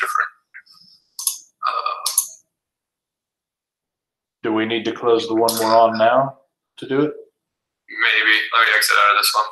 different. Do we need to close the one we're on now to do it? Maybe. Let me exit out of this one.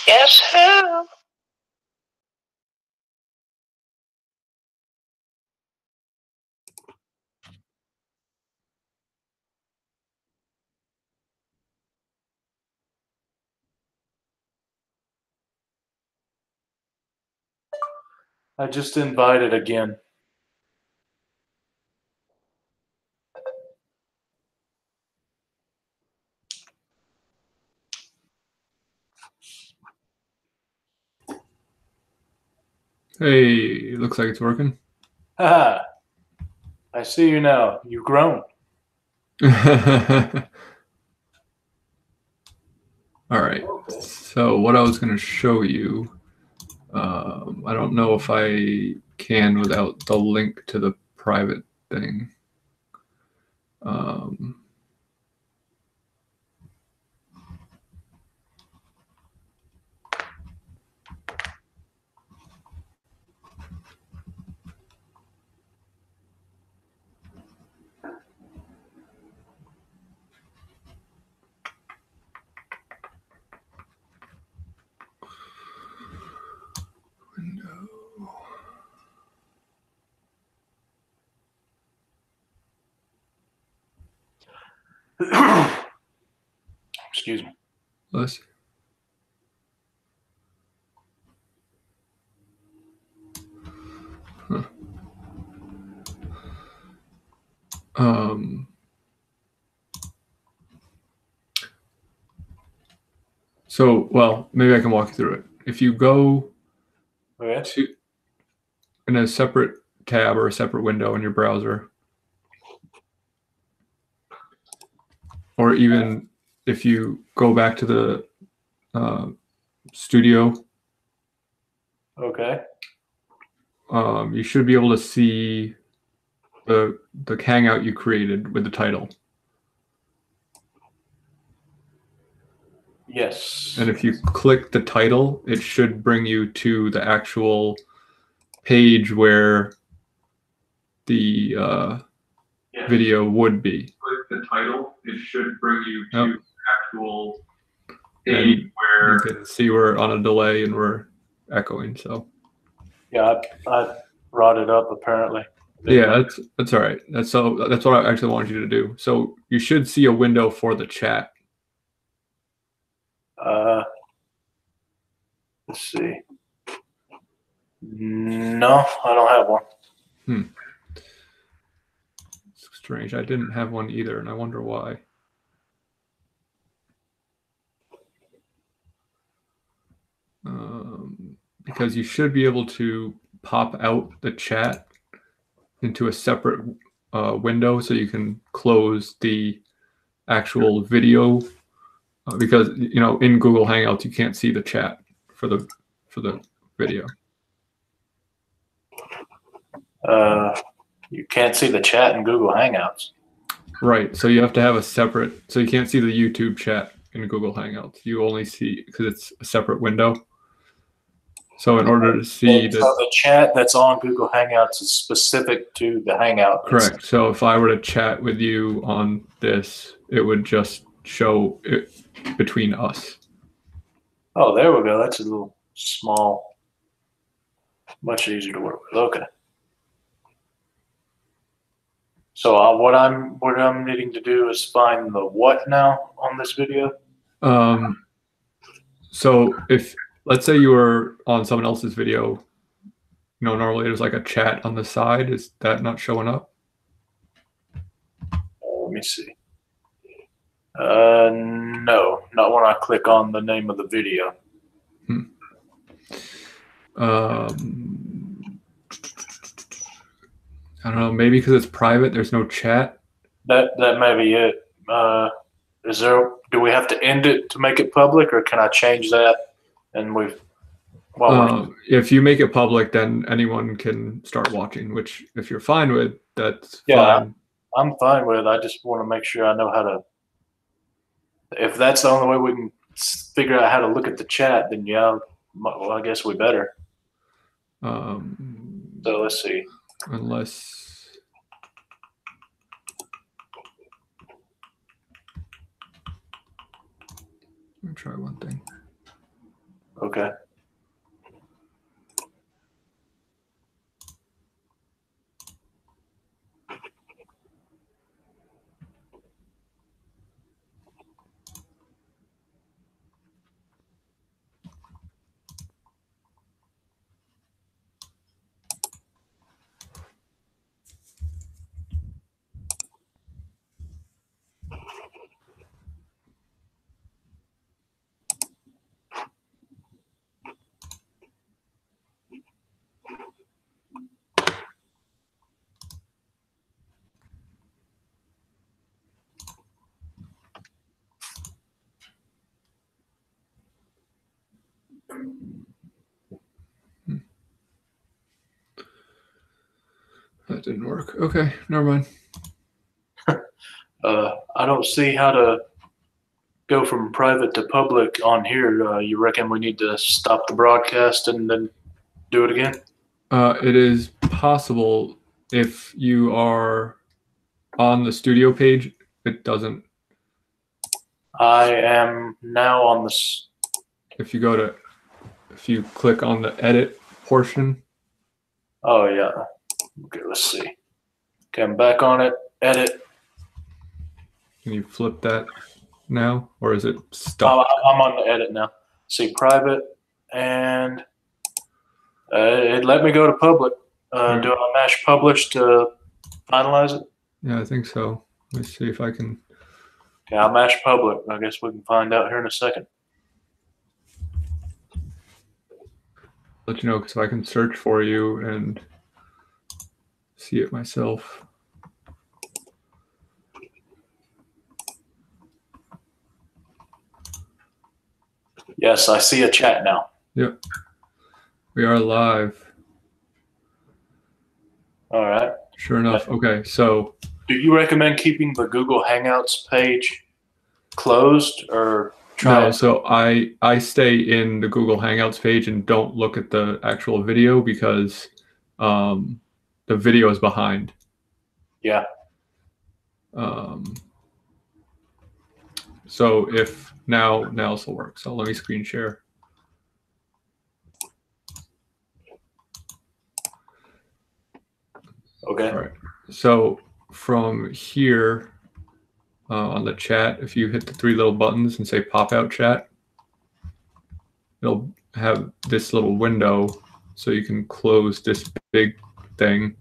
Guess who? I just invited again. Hey, looks like it's working. Haha. I see you now. You've grown. All right. So what I was going to show you, I don't know if I can without the link to the private thing. Excuse me. Let's. Huh. So, well, maybe I can walk you through it. If you go to in a separate tab or a separate window in your browser, or even if you go back to the studio, Okay. You should be able to see the Hangout you created with the title. Yes. And if you click the title, it should bring you to the actual page where the video would be. Click the title, it should bring you to the actual page where you can see we're on a delay and we're echoing. So yeah, I brought it up apparently. Yeah, that's all right. That's what I actually wanted you to do. So you should see a window for the chat. Let's see. No, I don't have one. It's strange. I didn't have one either, and I wonder why. Because you should be able to pop out the chat into a separate window, so you can close the actual video. Because in Google Hangouts you can't see the chat for the video. You can't see the chat in Google Hangouts. Right. So you have to have a separate. So you can't see the YouTube chat in Google Hangouts. You only see, because it's a separate window. So in order to see the chat that's on Google Hangouts is specific to the Hangout. Correct. So if I were to chat with you on this, it would just show it between us. Oh, there we go. That's a little small, much easier to work with. Okay. So what I'm needing to do is find the what now on this video? So if, let's say you were on someone else's video, normally there's like a chat on the side. Is that not showing up? Let me see. No, not when I click on the name of the video. I don't know. Maybe because it's private, there's no chat. That may be it. Do we have to end it to make it public, or can I change that? And if you make it public, then anyone can start watching. Which, if you're fine with, that's fine. I'm fine with it. I just want to make sure I know how to. If that's the only way we can figure out how to look at the chat, then yeah, well, I guess we better. So let's see. Unless. Let me try one thing. Okay. That didn't work. Okay, never mind. I don't see how to go from private to public on here. You reckon we need to stop the broadcast and then do it again? It is possible if you are on the studio page, it doesn't. I am now on this. If you click on the edit portion. Oh yeah. Okay, let's see. Okay, I'm back on it. Edit. Can you flip that now, or is it stuck? I'm on the edit now. See private, and it let me go to public. Do I mash publish to finalize it? Yeah, I think so. Let's see if I can. Okay, I'll mash public. I guess we can find out here in a second. Let you know, because I can search for you and see it myself. Yes, I see a chat now. Yep. We are live. All right. Sure enough. Okay, so. Do you recommend keeping the Google Hangouts page closed or try? No, so I stay in the Google Hangouts page and don't look at the actual video because the video is behind. Yeah. So if now this will work. So let me screen share. Okay. All right. So from here on the chat, if you hit the three little buttons and say pop out chat, it'll have this little window so you can close this big thing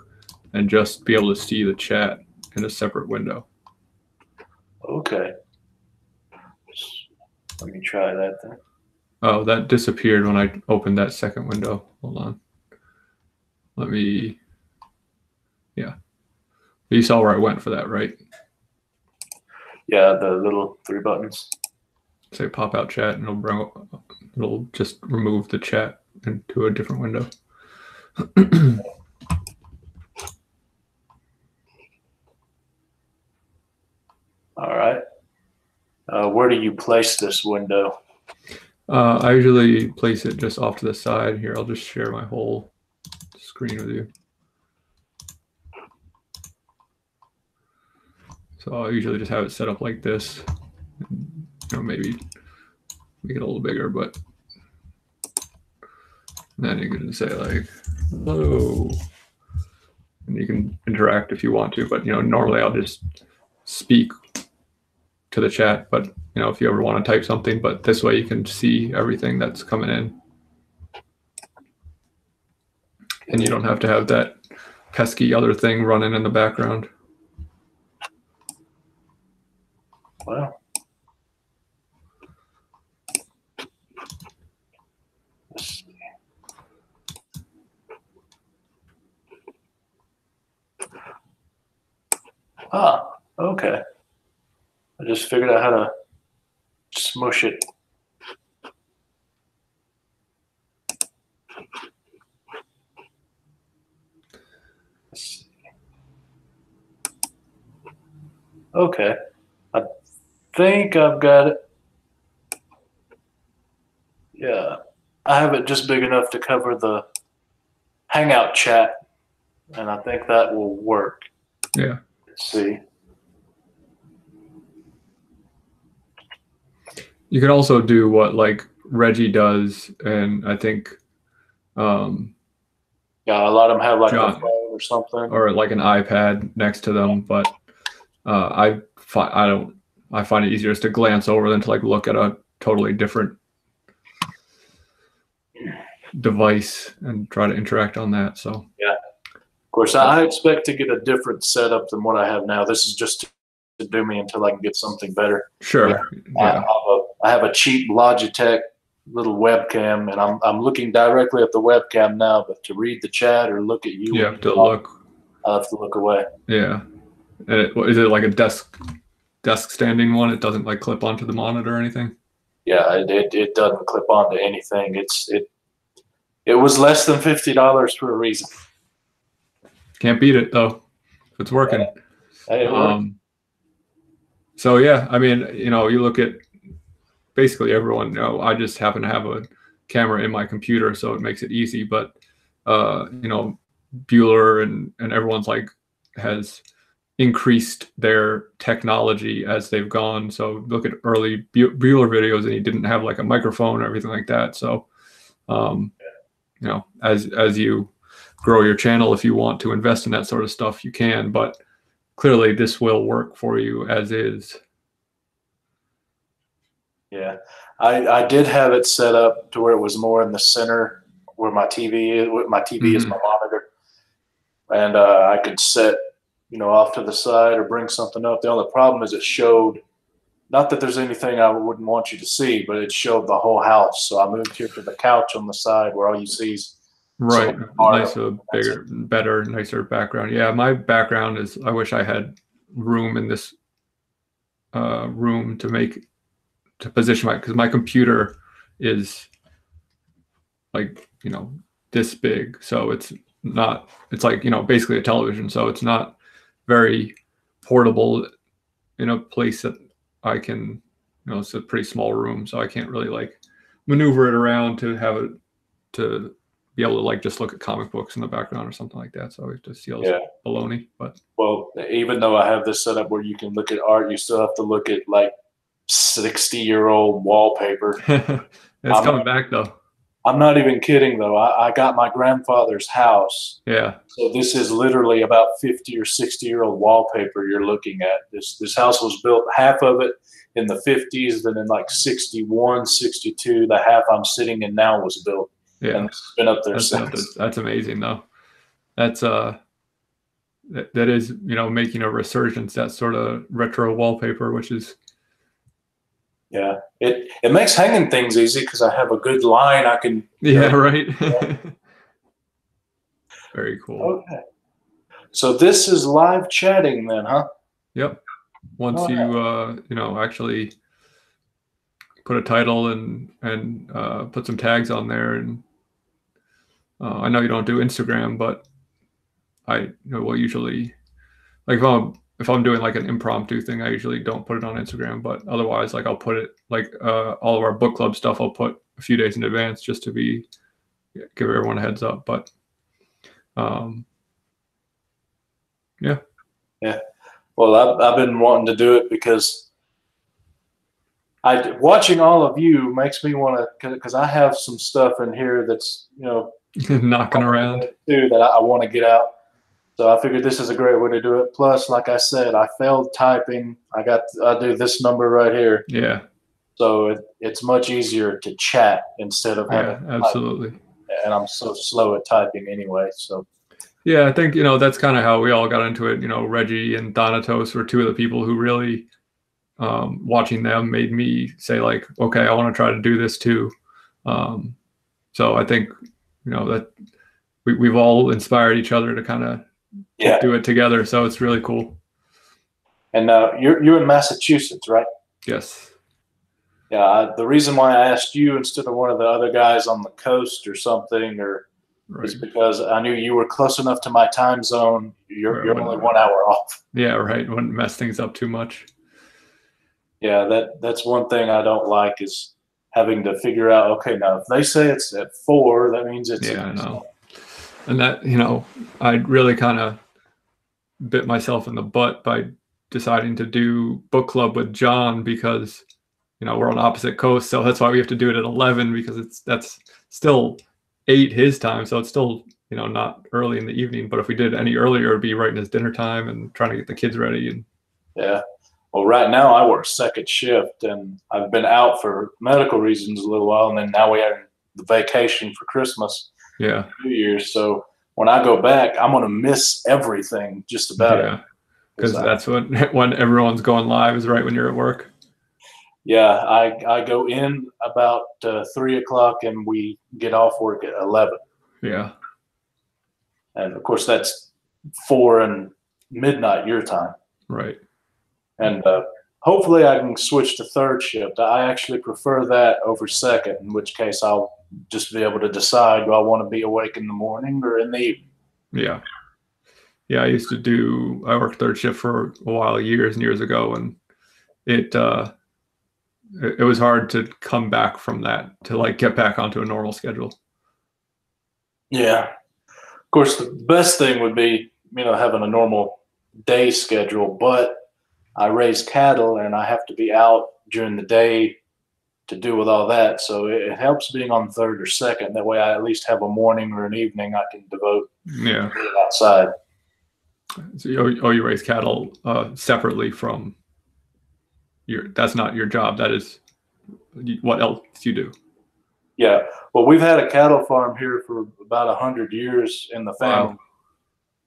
and just be able to see the chat in a separate window. Okay. Let me try that then. Oh, that disappeared when I opened that second window. Hold on. Let me, yeah. You saw where I went for that, right? Yeah, the little three buttons. Say pop out chat, and it'll just remove the chat into a different window. All right. Where do you place this window? I usually place it just off to the side. Here, I'll just share my whole screen with you. So I'll usually just have it set up like this. Maybe make it a little bigger, but then you can say like, hello. And you can interact if you want to, but normally I'll just speak to the chat, but if you ever want to type something, but this way you can see everything that's coming in. And you don't have to have that pesky other thing running in the background. Wow. Ah, okay. I just figured out how to smush it. Okay. I think I've got it. Yeah. I have it just big enough to cover the Hangout chat, and I think that will work. Yeah. Let's see. You could also do what like Reggie does, and I think Yeah, a lot of them have like a John, phone or something, or like an iPad next to them. But I find it easier just to glance over than to like look at a totally different device and try to interact on that. So yeah. Of course, I expect to get a different setup than what I have now. This is just to do me until I can get something better. Sure. Yeah. I have a cheap Logitech little webcam, and I'm looking directly at the webcam now. But to read the chat or look at you, You have to look. I'll have to look away. Yeah. And is it like a desk standing one? It doesn't like clip onto the monitor or anything? Yeah, it doesn't clip onto anything. It was less than $50 for a reason. Can't beat it though. It's working. Hey, it worked. So yeah, I mean, you look at basically everyone. I just happen to have a camera in my computer, so it makes it easy. But Bueller and everyone's like has increased their technology as they've gone. So look at early Bueller videos, and he didn't have like a microphone or everything like that. So, as you grow your channel, if you want to invest in that sort of stuff, you can. But clearly, this will work for you as is. Yeah, I did have it set up to where it was more in the center where my TV is. My TV is my monitor, and I could set off to the side or bring something up. The only problem is it showed, not that there's anything I wouldn't want you to see, but it showed the whole house. So I moved here to the couch on the side where all you see is right. Nicer, bigger, better, nicer background. Yeah, my background is, I wish I had room in this room to position because my computer is like, this big. So it's like, basically a television. So it's not very portable in a place that I can, it's a pretty small room. So I can't really like maneuver it around to have it to be able to like just look at comic books in the background or something like that. So it just feels baloney. But well, even though I have this set up where you can look at art, you still have to look at like 60-year-old wallpaper. It's coming back though. I'm not even kidding though. I got my grandfather's house. Yeah. So this is literally about 50 or 60-year-old wallpaper you're looking at. This house was built, half of it in the 50s, then in like 61, 62, the half I'm sitting in now was built. Yeah. And it's been up there since. That's amazing though. That's that is, making a resurgence, that sort of retro wallpaper, which is. Yeah, it makes hanging things easy because I have a good line I can. Yeah, right. Very cool. Okay, so this is live chatting then, huh? Yep. Once you actually put a title and put some tags on there, and I know you don't do Instagram, but I will usually, like if I'm if I'm doing like an impromptu thing, I usually don't put it on Instagram, but otherwise, like I'll put it like all of our book club stuff, I'll put a few days in advance just to give everyone a heads up. But yeah. Well, I've been wanting to do it because watching all of you makes me want to, because I have some stuff in here that's, knocking around too, that I want to get out. So I figured this is a great way to do it. Plus, like I said, I failed typing. I do this number right here. Yeah. So it's much easier to chat instead of having. Yeah, absolutely. And I'm so slow at typing anyway. So. Yeah, I think, that's kind of how we all got into it. Reggie and Donatos were two of the people who really, watching them made me say like, okay, I want to try to do this too. So I think, that we've all inspired each other to kind of do it together. So it's really cool. And you're in Massachusetts, right? Yes. Yeah. The reason why I asked you instead of one of the other guys on the coast or something, is because I knew you were close enough to my time zone. You're only 1 hour off. Yeah, right. Wouldn't mess things up too much. Yeah, that's one thing I don't like is having to figure out, okay, now if they say it's at 4, that means it's. Yeah, I know. And that, I really kind of bit myself in the butt by deciding to do book club with John because, we're on opposite coasts. So that's why we have to do it at 11 because that's still 8 his time. So it's still, not early in the evening. But if we did any earlier, it'd be right in his dinner time and trying to get the kids ready. And yeah. Well, right now I work second shift and I've been out for medical reasons a little while. And then now we have the vacation for Christmas. Yeah. 2 years. So when I go back, I'm going to miss everything just about it. Because that's when everyone's going live is right when you're at work. Yeah. I go in about 3 o'clock and we get off work at 11. Yeah. And of course that's 4 and midnight your time. Right. And hopefully I can switch to third shift. I actually prefer that over second, in which case I'll just be able to decide, do I want to be awake in the morning or in the evening? Yeah. Yeah, I worked third shift for a while, years and years ago, and it was hard to come back from that, to like get back onto a normal schedule. Yeah. Of course, the best thing would be, having a normal day schedule, but I raise cattle and I have to be out during the day to do with all that. So it helps being on third or second. That way I at least have a morning or an evening I can devote outside. So you raise cattle separately from that's not your job. That is what else you do. Yeah. Well, we've had a cattle farm here for about 100 years in the family. Wow.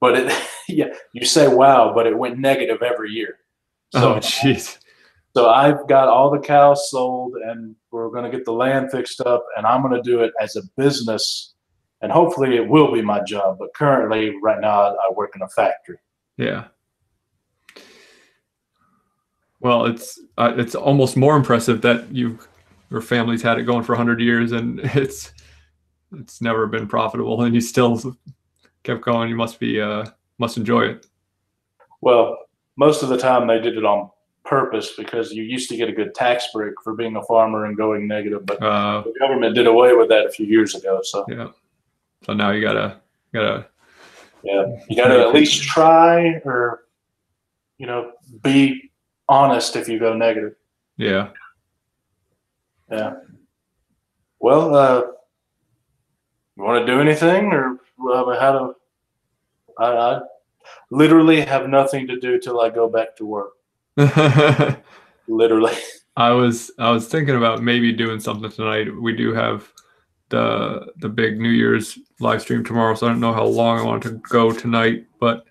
But you say wow, but it went negative every year. So, oh, jeez. So I've got all the cows sold and we're going to get the land fixed up and I'm going to do it as a business and hopefully it will be my job. But currently right now I work in a factory. Yeah. Well, it's almost more impressive that your family's had it going for 100 years and it's never been profitable and you still kept going. You must enjoy it. Well, most of the time they did it on purpose because you used to get a good tax break for being a farmer and going negative, but the government did away with that a few years ago. So yeah. So now you gotta at least try or be honest if you go negative. Yeah. Yeah. Well, you want to do anything or I literally have nothing to do till I go back to work. Literally. I was thinking about maybe doing something tonight. We do have the big New Year's live stream tomorrow, so I don't know how long I want to go tonight, but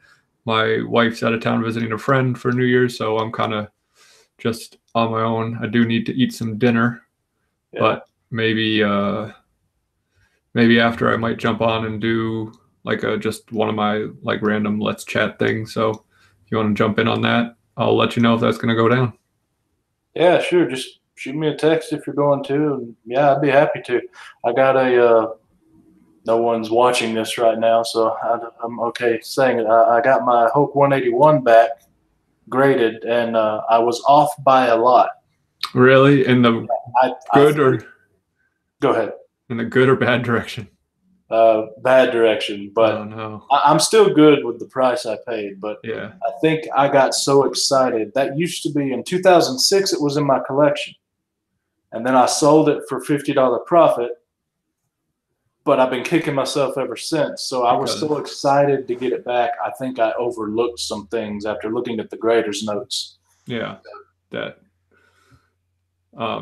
my wife's out of town visiting a friend for New Year's, so I'm kind of just on my own. I do need to eat some dinner, but maybe after I might jump on and do like just one of my like random let's chat things. So if you want to jump in on that, I'll let you know if that's going to go down. Yeah, sure. Just shoot me a text if you're going to. And yeah, I'd be happy to. I got no one's watching this right now, so I'm okay saying it. I got my Hoke 181 back graded, and I was off by a lot. Really? In the good or go ahead? In the good or bad direction? Bad direction, but oh, no. I'm still good with the price I paid. But Yeah. I think I got so excited. That used to be in 2006. It was in my collection, and then I sold it for $50 profit. But I've been kicking myself ever since. So I was so excited to get it back. I think I overlooked some things after looking at the grader's notes. Yeah, that.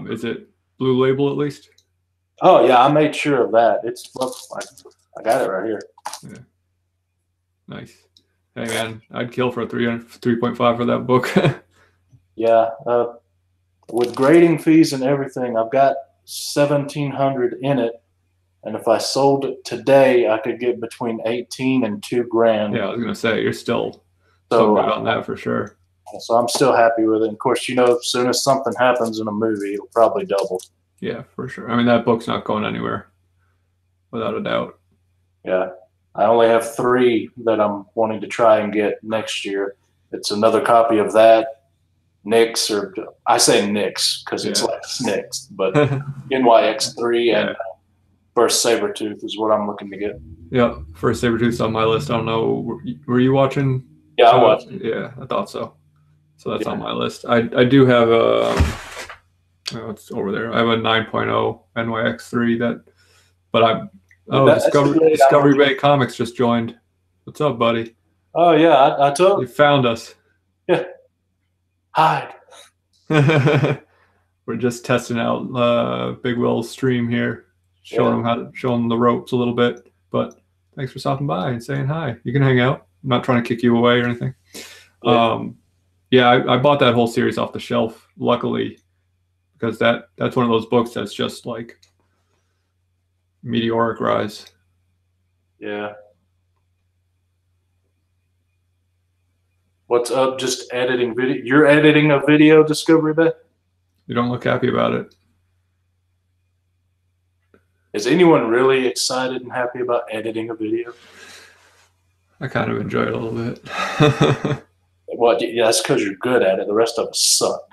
Is it Blue Label at least? Oh yeah, I made sure of that. It's I got it right here. Yeah. Nice. Hey man, I'd kill for a 3.5 for that book. Yeah, with grading fees and everything, I've got 1,700 in it, and if I sold it today, I could get between 18 and $2,000. Yeah, I was gonna say you're still so good on that for sure. So I'm still happy with it. And of course, as soon as something happens in a movie, it'll probably double. Yeah, for sure. I mean, that book's not going anywhere, without a doubt. Yeah. I only have 3 that I'm wanting to try and get next year. It's another copy of that, Nyx, or I say Nyx because it's like Snicks, but NYX3 and First Sabretooth is what I'm looking to get. Yeah, First Sabretooth's on my list. I don't know. Were you watching? Yeah, I watched. Yeah, I thought so. So that's on my list. I do have a. Oh, it's over there. I have a 9.0 NYX3 Discovery Bay Comics just joined. What's up, buddy? Oh yeah, I told you found us. Yeah. Hide. We're just testing out Big Will's stream here, showing them the ropes a little bit. But thanks for stopping by and saying hi. You can hang out. I'm not trying to kick you away or anything. Yeah. I bought that whole series off the shelf, luckily, because that's one of those books that's just like meteoric rise. Yeah. What's up? Just editing video. You're editing a video, Discovery Bay? You don't look happy about it. Is anyone really excited and happy about editing a video? I kind of enjoy it a little bit. Well, yeah, that's because you're good at it. The rest of us suck.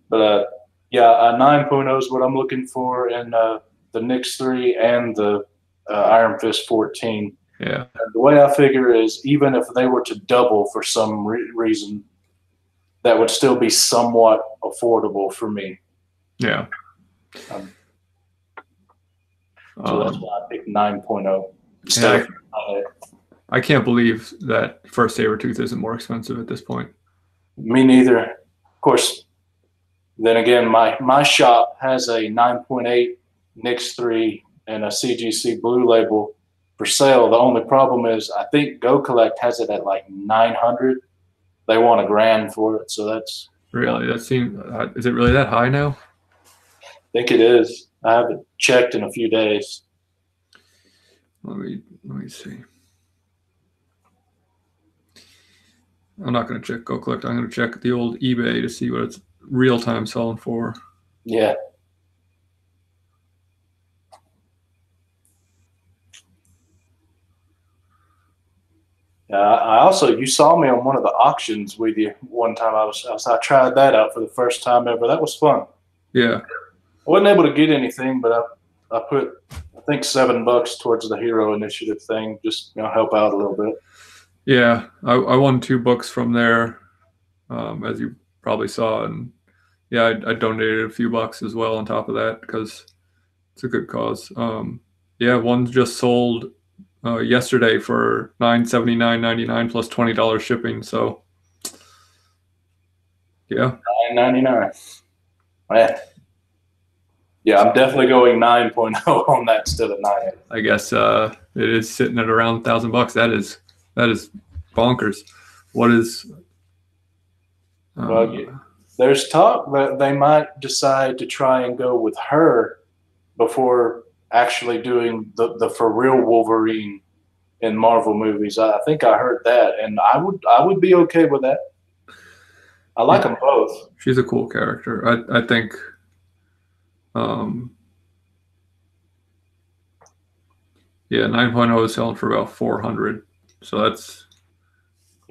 But yeah, a 9.0 is what I'm looking for in the Nyx 3 and the Iron Fist 14. Yeah. And the way I figure is, even if they were to double for some reason, that would still be somewhat affordable for me. Yeah. So that's why I picked 9.0 instead of. I can't believe that First Sabretooth isn't more expensive at this point. Me neither. Of course, then again, my shop has a 9.8 Nyx 3 and a CGC Blue Label for sale. The only problem is I think Go Collect has it at like 900. They want $1,000 for it, so that's really. That seems. Is it really that high now? I think it is. I haven't checked in a few days. Let me see. I'm not going to check Go Collect. I'm going to check the old eBay to see what it's real time selling for. Yeah. I also, you saw me on one of the auctions with you one time. I tried that out for the first time ever. That was fun. Yeah. I wasn't able to get anything, but I put, I think, $7 towards the Hero Initiative thing, just help out a little bit. Yeah, I won 2 books from there, as you probably saw, and yeah, I donated a few bucks as well on top of that because it's a good cause. Yeah, one just sold yesterday for $979.99 plus $20 shipping. So yeah, $9.99. Man. Yeah, I'm definitely going 9.0 on that instead of 9. I guess it is sitting at around $1,000. That is bonkers. What is? Well, there's talk that they might decide to try and go with her before actually doing the for real Wolverine in Marvel movies. I think I heard that, and I would be okay with that. I like them both. She's a cool character. I think. Yeah, 9.0 is selling for about 400. So that's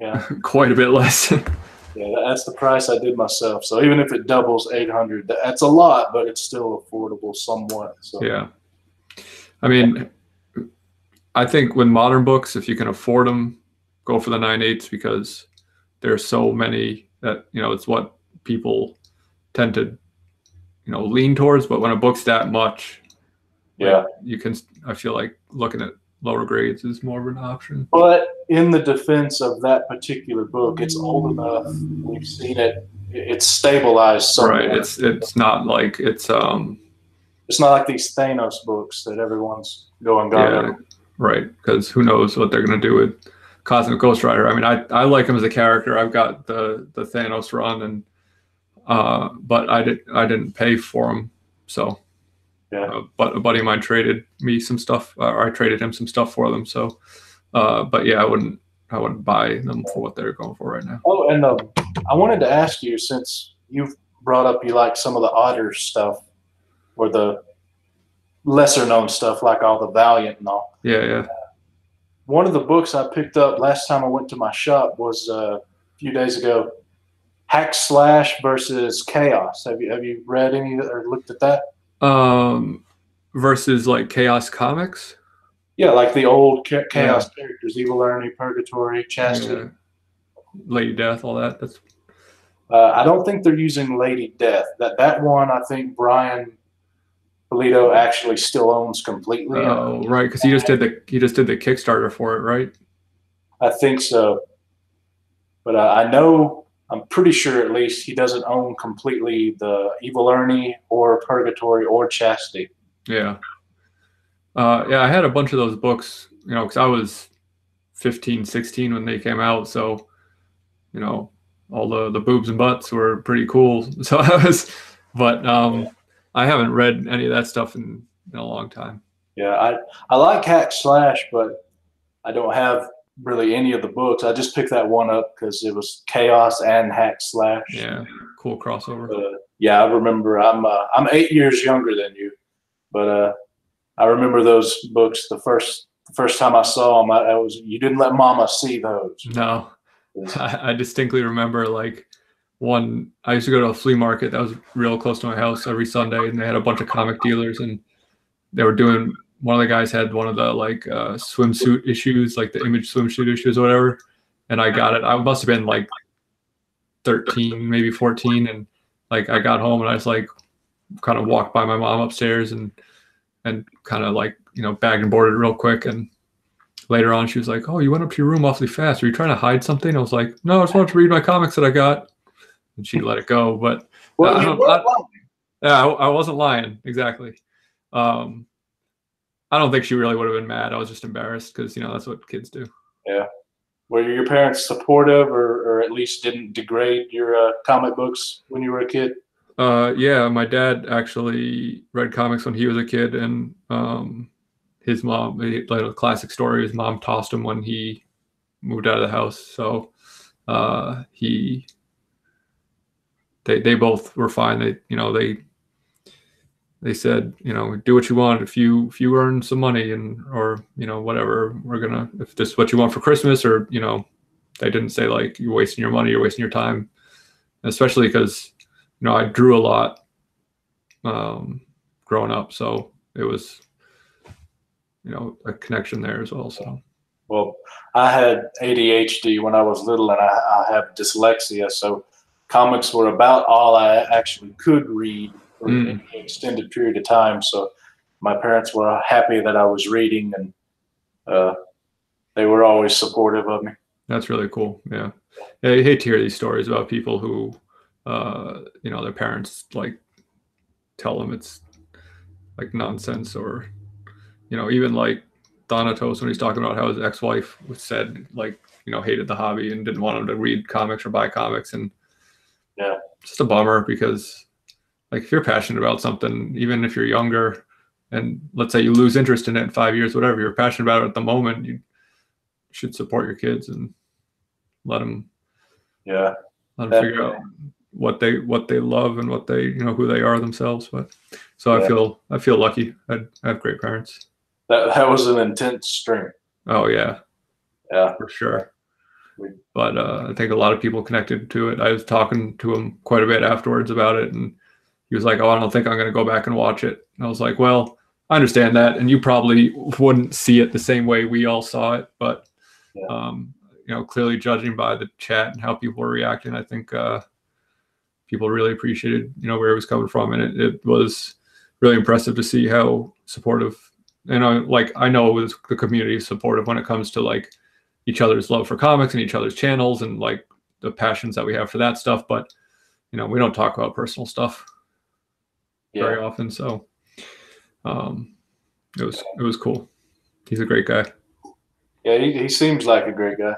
Yeah. quite a bit less. Yeah, that's the price I did myself. So even if it doubles 800, that's a lot, but it's still affordable somewhat. So Yeah. I mean, I think with modern books, if you can afford them, go for the 9/8 because there's so many that, it's what people tend to, lean towards. But when a book's that much, yeah. I feel like looking at lower grades is more of an option. But in the defense of that particular book, it's old enough. We've seen it. It's stabilized somewhat. Right. It's not like it's not like these Thanos books that everyone's going gaga. Yeah, right. Because who knows what they're gonna do with Cosmic Ghost Rider. I mean, I like him as a character. I've got the Thanos run, and but I didn't pay for him. So, yeah. But a buddy of mine traded me some stuff, or I traded him some stuff for them. So, but yeah, I wouldn't buy them for what they're going for right now. Oh, and I wanted to ask you, since you've brought up you like some of the odder stuff, or the lesser known stuff, like all the Valiant and all. Yeah, yeah. One of the books I picked up last time I went to my shop was a few days ago, Hack Slash versus Chaos. Have you read any or looked at that? Versus like Chaos Comics. Yeah, like the old Chaos characters, Evil Ernie, Purgatory, Chastity. Yeah. Lady Death, all that. That's. I don't think they're using Lady Death. That one, I think Brian Polito actually still owns completely. Oh, right, because he just did the Kickstarter for it, right? I think so, but I'm pretty sure at least he doesn't own completely the Evil Ernie or Purgatory or Chastity. Yeah. Yeah, I had a bunch of those books, because I was 15, 16 when they came out. So, all the boobs and butts were pretty cool. So I haven't read any of that stuff in a long time. Yeah, I like Hack Slash, but I don't have really any of the books. I just picked that one up because it was Chaos and Hack Slash. Yeah, cool crossover. Yeah, I remember. I'm 8 years younger than you, but I remember those books. The first time I saw them, I was you didn't let Mama see those. No, I distinctly remember like one. I used to go to a flea market that was real close to my house every Sunday, and they had a bunch of comic dealers, and they were doing. One of the guys had one of the like swimsuit issues, like the Image swimsuit issues or whatever, and I got it. I must have been like 13, maybe 14, and like I got home and I was like, kind of walked by my mom upstairs and kind of like bagged and boarded real quick, and later on she was like, "Oh, you went up to your room awfully fast. Were you trying to hide something?" I was like, "No, I just wanted to read my comics that I got," and she let it go. But I wasn't lying exactly. I don't think she really would have been mad. I was just embarrassed because, that's what kids do. Yeah. Were your parents supportive or at least didn't degrade your comic books when you were a kid? Yeah, my dad actually read comics when he was a kid, and his mom, like a classic story, his mom tossed him when he moved out of the house. So they both were fine. They said, do what you want. If you earn some money or whatever, if this is what you want for Christmas, or, they didn't say like, you're wasting your money, you're wasting your time, especially because, I drew a lot growing up. So it was, a connection there as well. So. Well, I had ADHD when I was little, and I have dyslexia. So comics were about all I actually could read for an extended period of time. So my parents were happy that I was reading, and they were always supportive of me. That's really cool. Yeah. I hate to hear these stories about people who, their parents like tell them it's like nonsense, or, even like Thanatos when he's talking about how his ex-wife said like, hated the hobby and didn't want him to read comics or buy comics. And yeah, it's just a bummer because like if you're passionate about something, even if you're younger, and let's say you lose interest in it in 5 years, whatever, you're passionate about it at the moment, you should support your kids and let them figure out what they love and what they, who they are themselves. But so I feel lucky. I have great parents. That was an intense string. Oh yeah. Yeah, for sure. but I think a lot of people connected to it. I was talking to him quite a bit afterwards about it, and he was like, "Oh, I don't think I'm going to go back and watch it." And I was like, "Well, I understand that, and you probably wouldn't see it the same way we all saw it, but clearly judging by the chat and how people were reacting, I think people really appreciated, where it was coming from, and it was really impressive to see how supportive. And like I know it was the community is supportive when it comes to like each other's love for comics and each other's channels and like the passions that we have for that stuff. But we don't talk about personal stuff very often, so it was cool. He's a great guy. Yeah, he seems like a great guy.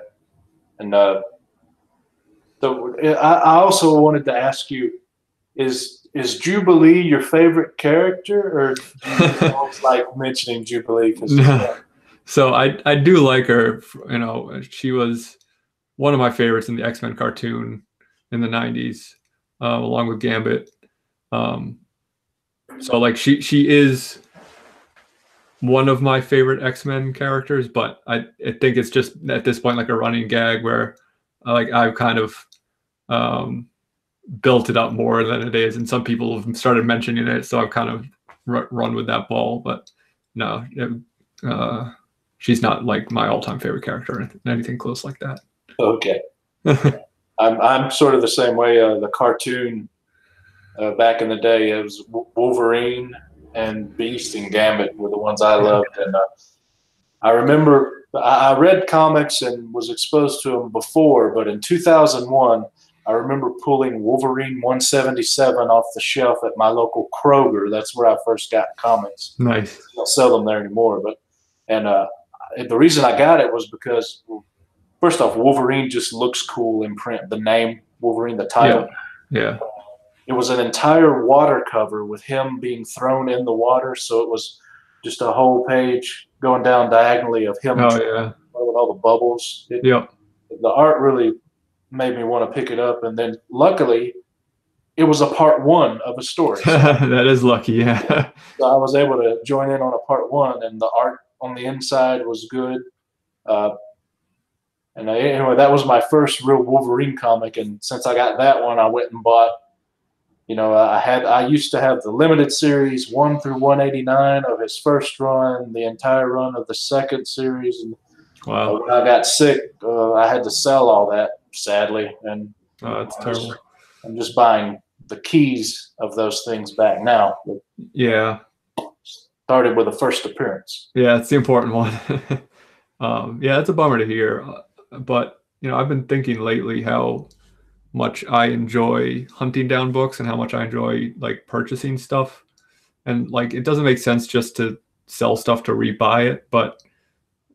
And so I also wanted to ask you, is Jubilee your favorite character, or do you always like mentioning Jubilee? No. So I do like her. She was one of my favorites in the X-Men cartoon in the 90s, along with Gambit. So like she is one of my favorite X-Men characters, but I think it's just at this point like a running gag where I've kind of built it up more than it is, and some people have started mentioning it, so I've kind of run with that ball. But no, she's not like my all-time favorite character or anything close like that. Okay. I'm sort of the same way. The cartoon back in the day, it was Wolverine and Beast and Gambit were the ones I loved. And I remember I read comics and was exposed to them before, but in 2001, I remember pulling Wolverine 177 off the shelf at my local Kroger. That's where I first got comics. Nice. They don't sell them there anymore. But the reason I got it was because, first off, Wolverine just looks cool in print. The name Wolverine, the title. Yeah. It was an entire water cover with him being thrown in the water. So it was just a whole page going down diagonally of him with all the bubbles. The art really made me want to pick it up. And then luckily, it was a part one of a story. So that is lucky, yeah. So I was able to join in on a part one, and the art on the inside was good. Anyway, that was my first real Wolverine comic. And since I got that one, I went and bought, I used to have the limited series 1 through 189 of his first run, the entire run of the second series. And wow. When I got sick, I had to sell all that, sadly. And that's terrible. I'm just buying the keys of those things back now. Yeah. Started with the first appearance. Yeah, it's the important one. Yeah, it's a bummer to hear. But, I've been thinking lately how much I enjoy hunting down books and how much I enjoy like purchasing stuff. And like, it doesn't make sense just to sell stuff to rebuy it. But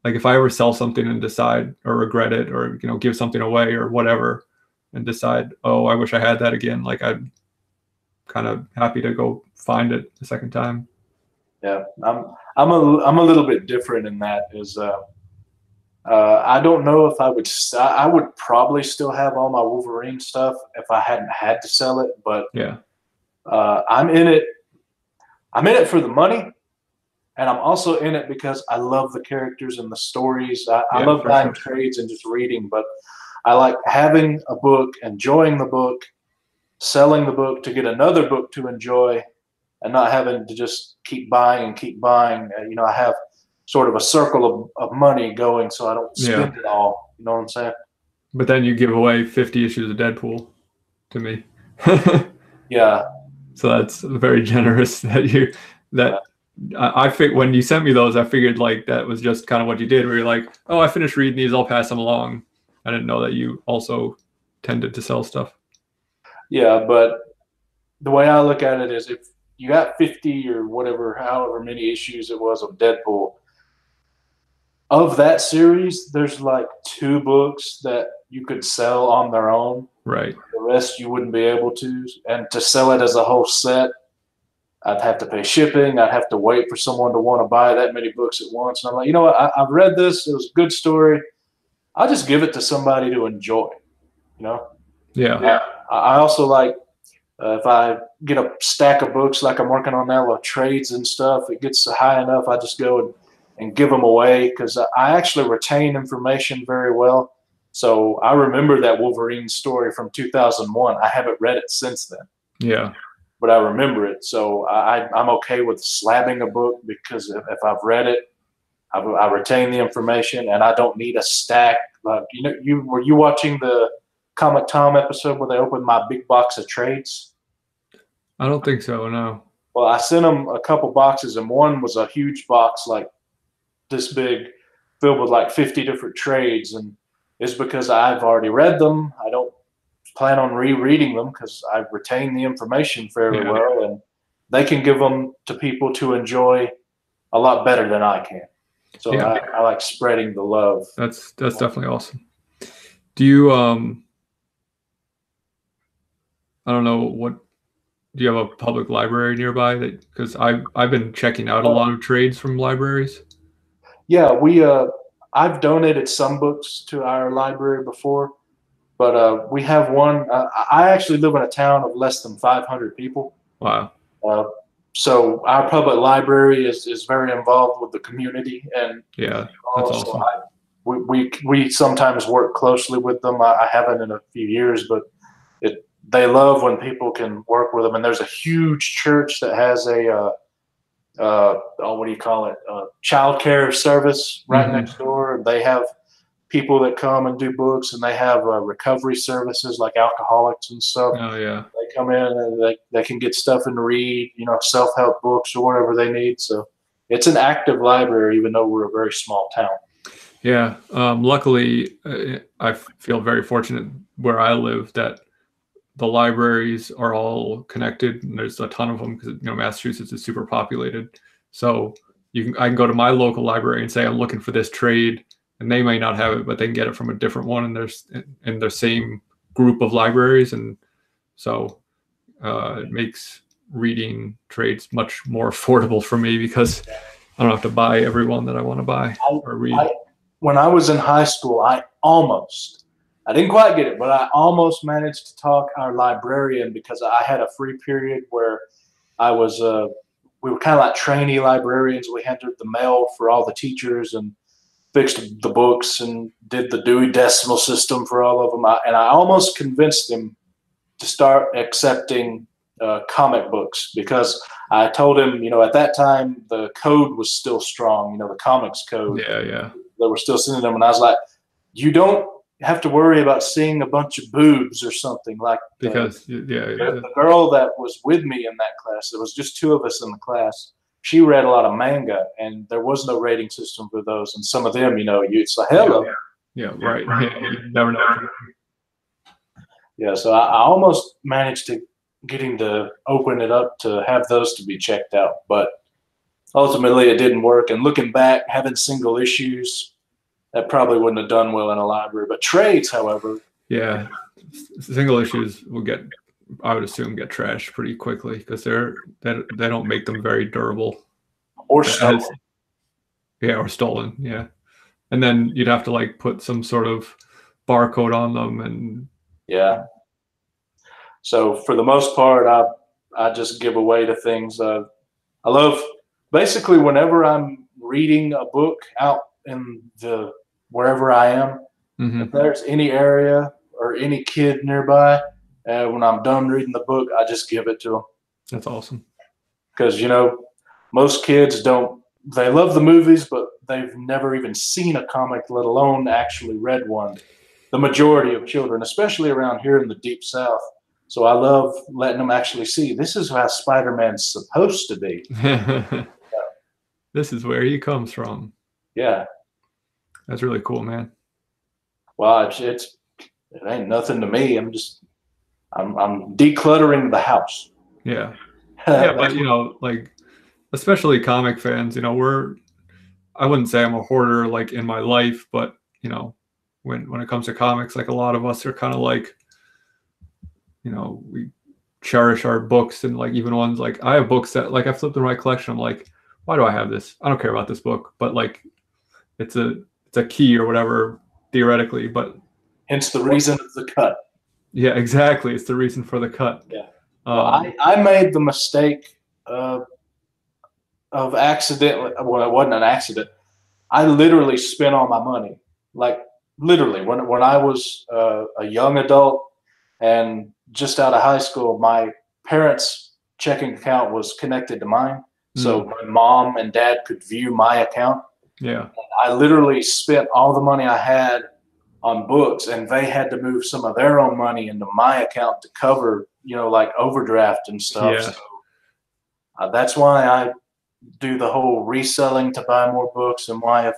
like, if I ever sell something and decide or regret it or, give something away or whatever and decide, oh, I wish I had that again, like I'm kind of happy to go find it the second time. Yeah, I'm a little bit different in that. I don't know if I would probably still have all my Wolverine stuff if I hadn't had to sell it. But yeah, I'm in it for the money, and I'm also in it because I love the characters and the stories. I love buying trades and just reading, but I like having a book, enjoying the book, selling the book to get another book to enjoy, and not having to just keep buying and keep buying. I have sort of a circle of money going, so I don't spend it all. You know what I'm saying? But then you give away 50 issues of Deadpool to me. Yeah. So that's very generous I think when you sent me those, I figured like that was just kind of what you did, where you're like, oh, I finished reading these, I'll pass them along. I didn't know that you also tended to sell stuff. Yeah, but the way I look at it is if you got 50 or whatever, however many issues it was of Deadpool, of that series, there's like 2 books that you could sell on their own. Right. The rest you wouldn't be able to. And to sell it as a whole set, I'd have to pay shipping. I'd have to wait for someone to want to buy that many books at once. And I'm like, you know what? I've read this. It was a good story. I'll just give it to somebody to enjoy, Yeah. I also like if I get a stack of books like I'm working on now of trades and stuff, it gets high enough, I just go and give them away because I actually retain information very well. So I remember that Wolverine story from 2001. I haven't read it since then. Yeah. But I remember it. So I'm okay with slabbing a book because if I've read it, I retain the information, and I don't need a stack. Like, were you watching the Comic Tom episode where they opened my big box of trades? I don't think so, no. Well, I sent them a couple boxes, and one was a huge box like this big, filled with like 50 different trades. And it's because I've already read them. I don't plan on rereading them because I retain the information fairly well, and they can give them to people to enjoy a lot better than I can. So I like spreading the love. That's definitely awesome. Do you I don't know, do you have a public library nearby? Because I've been checking out a lot of trades from libraries. Yeah, I've donated some books to our library before, but we have one. I actually live in a town of less than 500 people. Wow. So our public library is very involved with the community, and yeah, that's awesome. We sometimes work closely with them. I haven't in a few years, but they love when people can work with them. And there's a huge church that has a what do you call it? Child care service right next door. They have people that come and do books, and they have recovery services like alcoholics and stuff. Oh yeah. They come in and they can get stuff and read, self-help books or whatever they need. So it's an active library, even though we're a very small town. Yeah. Luckily, I feel very fortunate where I live that the libraries are all connected, and there's a ton of them because Massachusetts is super populated. So I can go to my local library and say I'm looking for this trade, and they may not have it, but they can get it from a different one in their same group of libraries, and so it makes reading trades much more affordable for me because I don't have to buy every one that I want to buy or read. When I was in high school, I didn't quite get it, but I almost managed to talk our librarian because I had a free period where we were kind of like trainee librarians. We handled the mail for all the teachers and fixed the books and did the Dewey Decimal System for all of them. And I almost convinced them to start accepting comic books because I told him, at that time the code was still strong, the comics code. Yeah. They were still sending them, and I was like, you don't have to worry about seeing a bunch of boobs or something like because the girl that was with me in that class, there was just two of us in the class. She read a lot of manga, and there was no rating system for those. And some of them, it's like, hello. Yeah, right. Yeah, you never know. Yeah, so I almost managed to getting to open it up to have those to be checked out, but ultimately it didn't work. And looking back, having single issues, that probably wouldn't have done well in a library. But trades, however. Yeah, single issues I would assume, get trashed pretty quickly because they don't make them very durable. Or stolen. Or stolen, yeah. And then you'd have to put some sort of barcode on them and. Yeah. So for the most part, I just give away to things. I love basically whenever I'm reading a book out in wherever I am, if there's any area or any kid nearby, when I'm done reading the book, I just give it to them. That's awesome. Because, most kids they love the movies, but they've never even seen a comic, let alone actually read one. The majority of children, especially around here in the Deep South. So I love letting them actually see this is how Spider-Man's supposed to be. This is where he comes from. Yeah. That's really cool, man. Well, it ain't nothing to me. I'm decluttering the house. Yeah. Yeah, but especially comic fans, I wouldn't say I'm a hoarder in my life, but when it comes to comics, a lot of us are kind of we cherish our books, and even ones I have books that I flipped through my collection. I'm like, why do I have this? I don't care about this book, but it's a key or whatever theoretically, but hence the reason of the cut. Yeah, exactly. It's the reason for the cut. Yeah. I made the mistake of accidentally. Well, it wasn't an accident. I literally spent all my money. literally when I was a young adult and just out of high school, my parents' checking account was connected to mine, so my mom and dad could view my account. Yeah. I literally spent all the money I had on books, and they had to move some of their own money into my account to cover, like overdraft and stuff. Yeah. So that's why I do the whole reselling to buy more books, and why if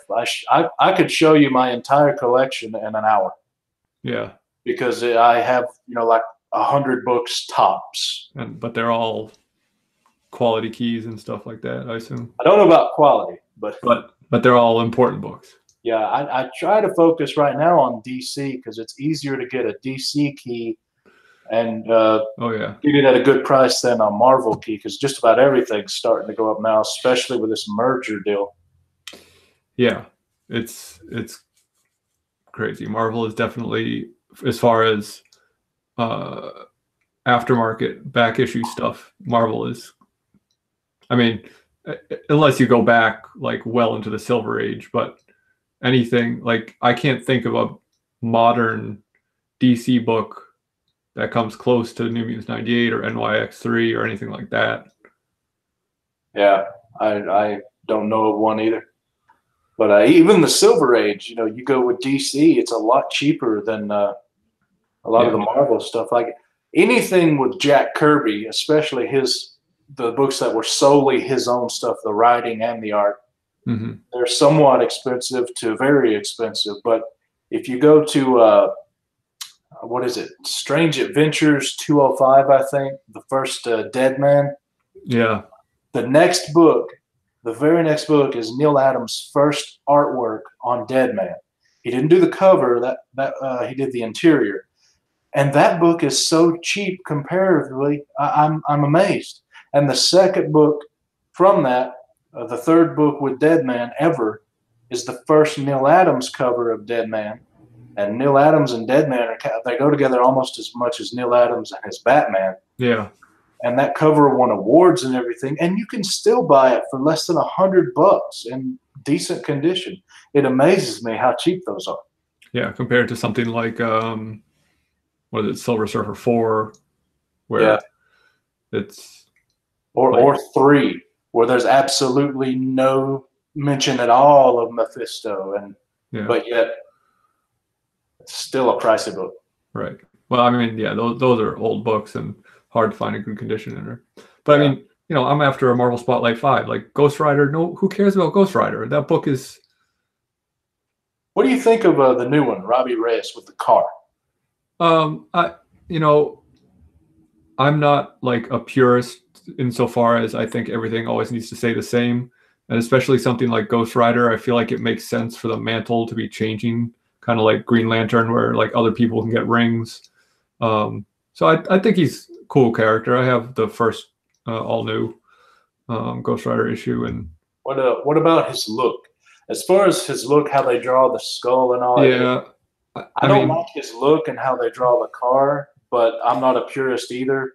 I could show you my entire collection in an hour. Yeah. Because I have, like 100 books tops. But they're all quality keys and stuff like that, I assume. I don't know about quality, but they're all important books. Yeah, I try to focus right now on DC because it's easier to get a DC key and get it at a good price than a Marvel key, because just about everything's starting to go up now, especially with this merger deal. Yeah, it's crazy. Marvel is definitely, as far as aftermarket back issue stuff, Marvel is, I mean, unless you go back like well into the Silver Age, but anything like, I can't think of a modern DC book that comes close to New Mutants 98 or NYX3 or anything like that. Yeah, I don't know of one either. But even the Silver Age, you go with DC, it's a lot cheaper than a lot of the Marvel stuff. Like anything with Jack Kirby, especially the books that were solely his own stuff, the writing and the art, they're somewhat expensive to very expensive. But if you go to what is it? Strange Adventures 205, I think, the first Dead Man. Yeah. The very next book is Neil Adams' first artwork on Dead Man. He didn't do the cover, he did the interior. And that book is so cheap comparatively, I'm amazed. And the second book from that, the third book with Dead Man ever, is the first Neil Adams cover of Dead Man. And Neil Adams and Dead Man, they go together almost as much as Neil Adams and his Batman. Yeah. And that cover won awards and everything. And you can still buy it for less than $100 in decent condition. It amazes me how cheap those are. Yeah, compared to something like, what is it, Silver Surfer 4, where it's... Or 3, where there's absolutely no mention at all of Mephisto. But yet... it's still a pricey book. Right. Well, I mean, yeah, those are old books and hard to find in good condition in there. But I mean, I'm after a Marvel Spotlight 5. Like Ghost Rider, who cares about Ghost Rider? That book is... What do you think of the new one, Robbie Reyes with the car? I'm not like a purist insofar as I think everything always needs to stay the same. And especially something like Ghost Rider, I feel like it makes sense for the mantle to be changing, kind of like Green Lantern, where like other people can get rings. So I think he's a cool character. I have the first all new Ghost Rider issue. And what about his look? As far as his look, how they draw the skull and all. Yeah, I don't like his look and how they draw the car, but I'm not a purist either.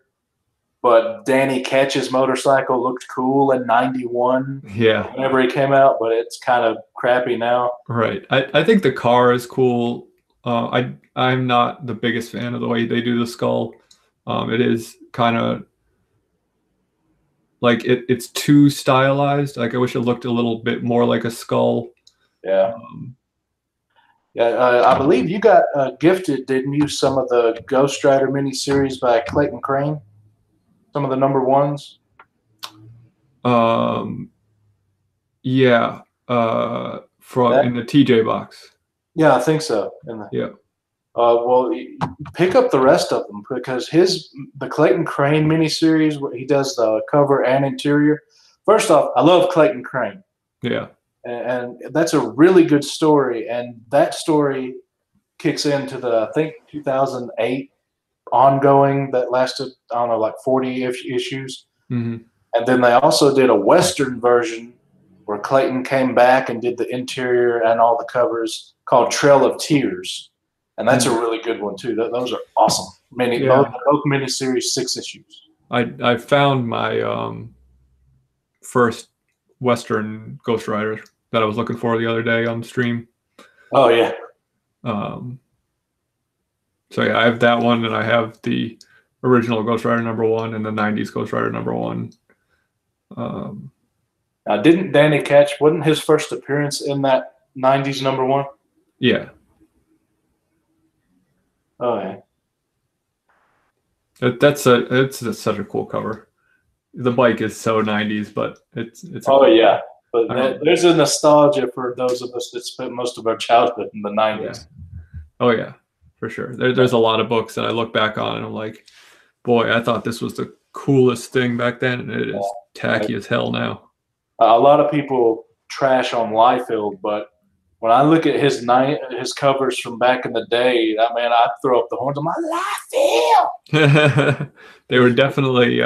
But Danny Ketch's motorcycle looked cool in '91. Yeah, whenever he came out, but it's kind of crappy now. Right. I think the car is cool. I'm not the biggest fan of the way they do the skull. It is kind of like it's too stylized. Like I wish it looked a little bit more like a skull. Yeah. I believe you got gifted, didn't you, some of the Ghost Rider miniseries by Clayton Crane? Some of the number ones? Yeah. In the TJ box. Yeah, I think so. Well, pick up the rest of them, because the Clayton Crane miniseries, where he does the cover and interior. First off, I love Clayton Crane. Yeah. And that's a really good story. And that story kicks into I think 2008 ongoing that lasted, I don't know, like 40 issues. Mm-hmm. And then they also did a Western version where Clayton came back and did the interior and all the covers, called Trail of Tears. And that's a really good one, too. Those are awesome. Both miniseries, 6 issues. I found my first Western Ghost Rider that I was looking for the other day on stream. Oh, yeah. So yeah, I have that one, and I have the original Ghost Rider #1 and the '90s Ghost Rider #1. Now, didn't Danny Ketch, wasn't his first appearance in that '90s #1? Yeah. Oh yeah. It's such a cool cover. The bike is so '90s, but it's Oh cool yeah. cover. But there's a nostalgia for those of us that spent most of our childhood in the '90s. Yeah. Oh yeah, for sure. There's a lot of books that I look back on and I'm like, boy, I thought this was the coolest thing back then, and it is tacky as hell now. A lot of people trash on Liefeld, but when I look at his covers from back in the day, man, I'd throw up the horns. I'm like, Liefeld! They were definitely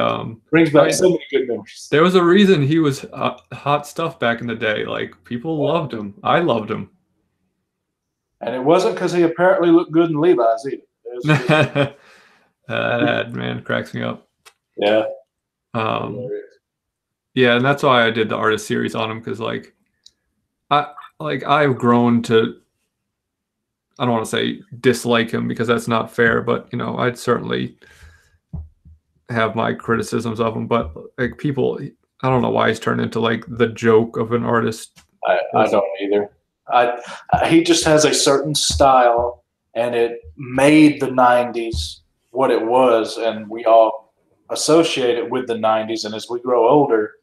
brings back so many good memories. There was a reason he was hot stuff back in the day. Like, people loved him. I loved him. And it wasn't because he apparently looked good in Levi's either. That ad, man, cracks me up. Yeah. Yeah, and that's why I did the artist series on him, because I've grown to, I don't want to say dislike him because that's not fair, but I'd certainly have my criticisms of him. But like, people, I don't know why he's turned into like the joke of an artist. I don't either. He just has a certain style, and it made the '90s what it was, and we all associate it with the '90s. And as we grow older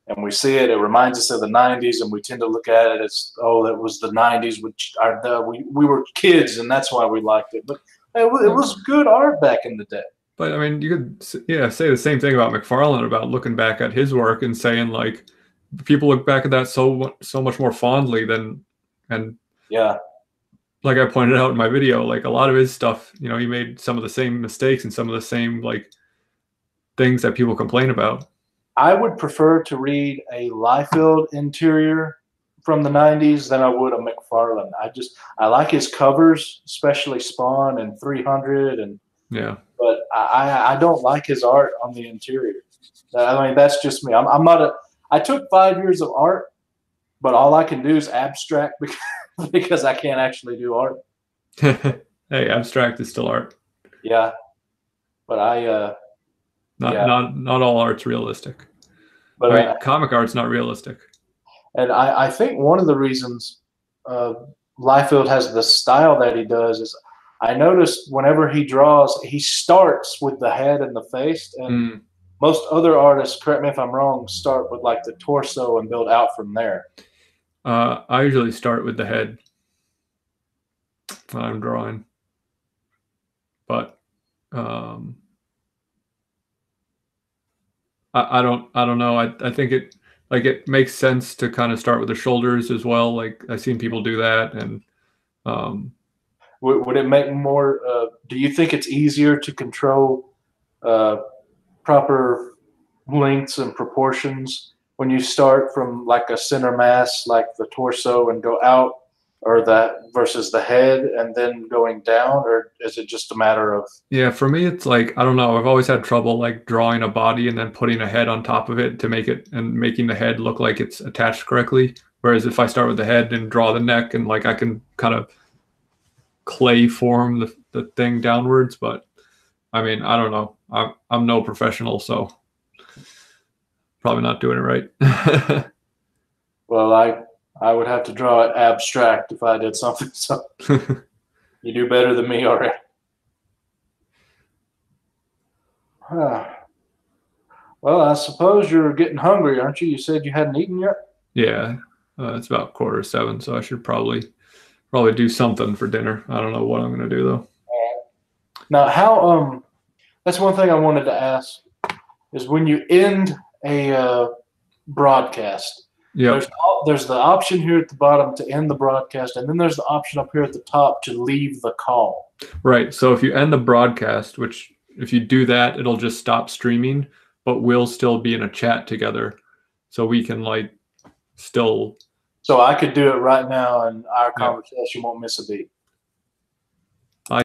and we see it, it reminds us of the '90s, and we tend to look at it as, oh, that was the '90s, which we were kids, and that's why we liked it. But it was good art back in the day. But I mean, you could say the same thing about McFarlane, about looking back at his work and saying, like, people look back at that so much more fondly than. And yeah, like I pointed out in my video, like a lot of his stuff, he made some of the same mistakes and some of the same like things that people complain about. I would prefer to read a Liefeld interior from the '90s than I would a McFarlane. I like his covers, especially Spawn and 300, and yeah. But I don't like his art on the interior. I mean, that's just me. I'm not I took 5 years of art, but all I can do is abstract because I can't actually do art. Hey, abstract is still art. Yeah, but not all art's realistic. But I mean, comic art's not realistic. And I think one of the reasons Liefeld has the style that he does is, I noticed whenever he draws, he starts with the head and the face, and most other artists, correct me if I'm wrong, start with like the torso and build out from there. I usually start with the head when I'm drawing, but I don't know. I think it makes sense to kind of start with the shoulders as well. Like, I've seen people do that, and would it make more? Do you think it's easier to control proper lengths and proportions when you start from like a center mass, like the torso, and go out, or that versus the head and then going down, or is it just a matter of? Yeah, for me, it's like, I don't know. I've always had trouble like drawing a body and then putting a head on top of it to make it, and making the head look like it's attached correctly. Whereas if I start with the head and draw the neck, and like I can kind of clay form the thing downwards. But I mean, I don't know. I'm no professional, so probably not doing it right. Well, I would have to draw it abstract if I did something. So you do better than me already. Well, I suppose you're getting hungry, aren't you? You said you hadn't eaten yet? Yeah, it's about 6:45, so I should probably do something for dinner. I don't know what I'm going to do, though. Now, how that's one thing I wanted to ask, is when you end a broadcast, there's the option here at the bottom to end the broadcast, and then there's the option up here at the top to leave the call. Right. So if you end the broadcast, which if you do that, it'll just stop streaming, but we'll still be in a chat together, so we can like still. So I could do it right now, and our conversation won't miss a beat.